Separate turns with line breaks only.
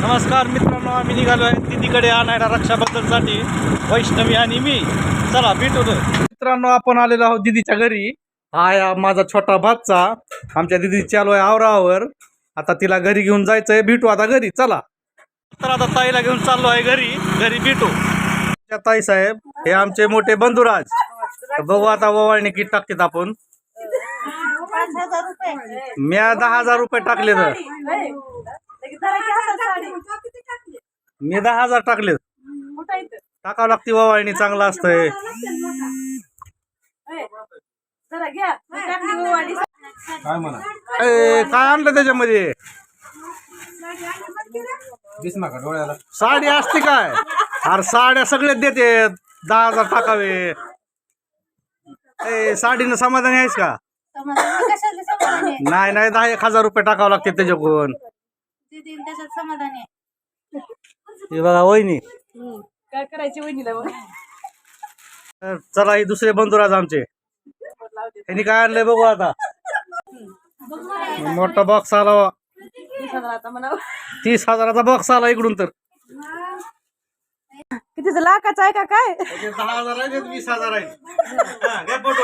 नमस्कार मित्रांनो, आम्ही निघालो आहे दीदीकडे आणायला रक्षाबंधनसाठी, वैष्णवी आणि मी. चला भेटू. मित्रांनो, आपण आलेलो आहोत दीदीच्या घरी. हा माझा छोटा भाचा. आमच्या दीदी चालू आहे आवरावर. आता तिला घरी घेऊन जायचंय. भेटू आता घरी. चला तर आता ताईला घेऊन चाललो आहे घरी भेटू. ताई साहेब हे आमचे मोठे बंधुराज. बघू आता ववाळणी किती टाकतात आपण. मी 10,000 रुपये टाकले तर मी 10,000 टाकले. टाकावं लागते ववाळणी, चांगलं असतंय. काय आणलं त्याच्यामध्ये? साडी असते काय? अरे साड्या सगळ्यात देते. 10,000 टाकावे. साडीनं समाधानी आहेस का? नाही 10,000 रुपये टाकावं लागते त्याच्याकडून. हे बघा वहिनी
काय करायची वहिनीला बघ.
चला ही दुसरे बंधुराज आमचे. त्यांनी काय आणलंय बघू आता. मोठा बॉक्स आला. 30,000चा बॉक्स आला इकडून. तर
कितीच लाखाचा आहे का काय?
10,000 आहे, 20,000 आहे. फोटो